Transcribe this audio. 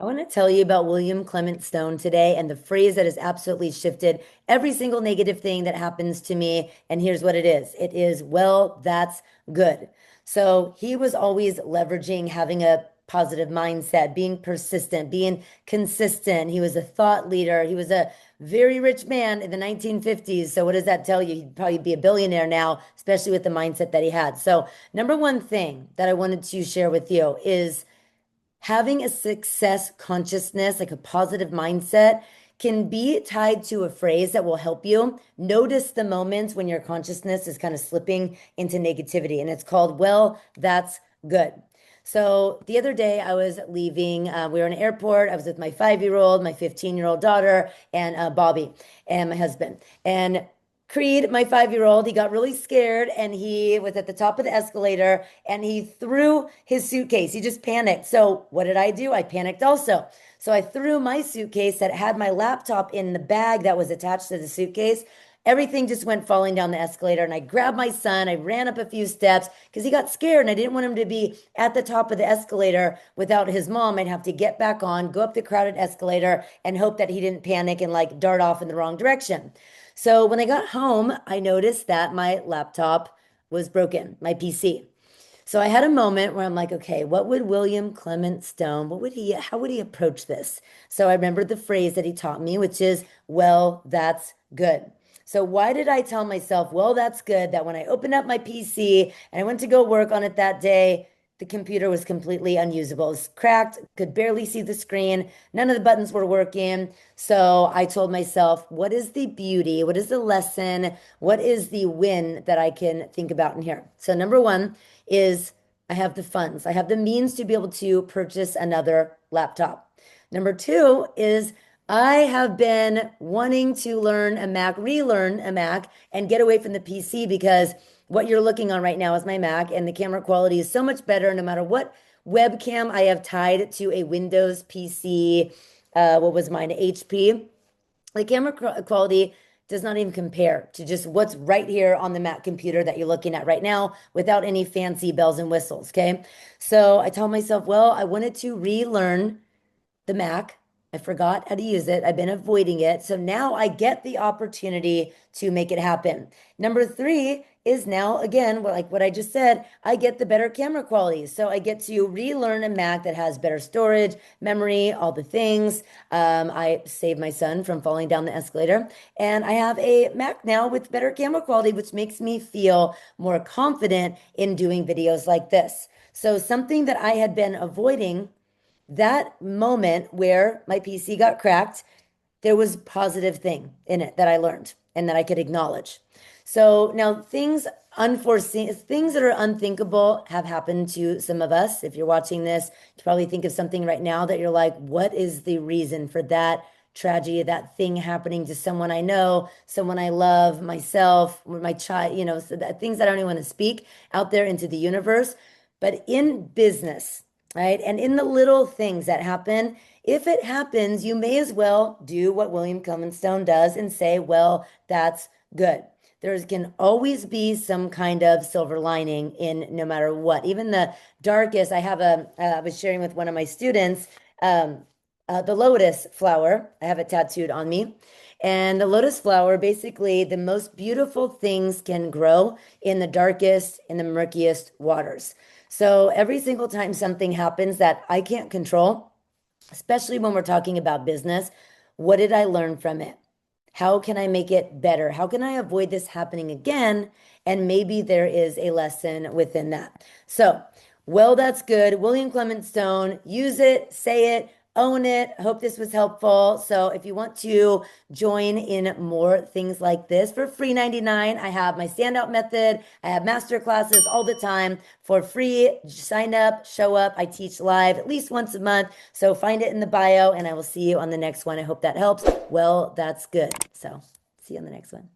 I want to tell you about William Clement Stone today and the phrase that has absolutely shifted every single negative thing that happens to me. And here's what it is. It is, well, that's good. So he was always leveraging having a positive mindset, being persistent, being consistent. He was a thought leader. He was a very rich man in the 1950s. So what does that tell you? He'd probably be a billionaire now, especially with the mindset that he had. So number one thing that I wanted to share with you is having a success consciousness, like a positive mindset, can be tied to a phrase that will help you notice the moments when your consciousness is kind of slipping into negativity. And it's called, well, that's good. So the other day I was leaving, we were in an airport. I was with my 5-year-old, my 15-year-old daughter, and Bobby and my husband. And Creed, my 5-year-old, he got really scared and he was at the top of the escalator and he threw his suitcase. He just panicked. So what did I do? I panicked also. So I threw my suitcase that had my laptop in the bag that was attached to the suitcase. Everything just went falling down the escalator. And I grabbed my son. I ran up a few steps because he got scared and I didn't want him to be at the top of the escalator without his mom. I'd have to get back on, go up the crowded escalator, and hope that he didn't panic and like dart off in the wrong direction. So when I got home, I noticed that my laptop was broken, my PC. So I had a moment where I'm like, okay, what would William Clement Stone, how would he approach this? So I remembered the phrase that he taught me, which is, well, that's good. So why did I tell myself, well, that's good, that when I opened up my PC and I went to go work on it that day, the computer was completely unusable. It was cracked, could barely see the screen. None of the buttons were working. So I told myself, what is the beauty? What is the lesson? What is the win that I can think about in here? So number one is I have the funds. I have the means to be able to purchase another laptop. Number two is I have been wanting to learn a Mac, relearn a Mac, and get away from the PC because what you're looking on right now is my Mac, and the camera quality is so much better no matter what webcam I have tied to a Windows PC. What was mine? HP. The camera quality does not even compare to just what's right here on the Mac computer that you're looking at right now without any fancy bells and whistles. Okay. So I told myself, well, I wanted to relearn the Mac. I forgot how to use it. I've been avoiding it. So now I get the opportunity to make it happen. Number three is now, again, like what I just said, I get the better camera quality. So I get to relearn a Mac that has better storage, memory, all the things. I saved my son from falling down the escalator. And I have a Mac now with better camera quality, which makes me feel more confident in doing videos like this. So something that I had been avoiding, that moment where my PC got cracked, there was a positive thing in it that I learned and that I could acknowledge. So now things unforeseen, things that are unthinkable have happened to some of us. If you're watching this, you probably think of something right now that you're like, what is the reason for that tragedy, that thing happening to someone I know, someone I love, myself, my child, so that things that I don't even want to speak out there into the universe. But in business, right? And in the little things that happen, if it happens, you may as well do what William Clement Stone does and say, well, that's good. There can always be some kind of silver lining in no matter what. Even the darkest, I was sharing with one of my students, the lotus flower. I have it tattooed on me. And the lotus flower, basically, the most beautiful things can grow in the darkest, in the murkiest waters. So every single time something happens that I can't control, especially when we're talking about business, what did I learn from it? How can I make it better? How can I avoid this happening again? And maybe there is a lesson within that. So, well, that's good. William Clement Stone, use it, say it, own it. I hope this was helpful. So if you want to join in more things like this for free 99, I have my standout method. I have master classes all the time for free. Sign up, show up. I teach live at least once a month. So find it in the bio and I will see you on the next one. I hope that helps. Well, that's good. So see you on the next one.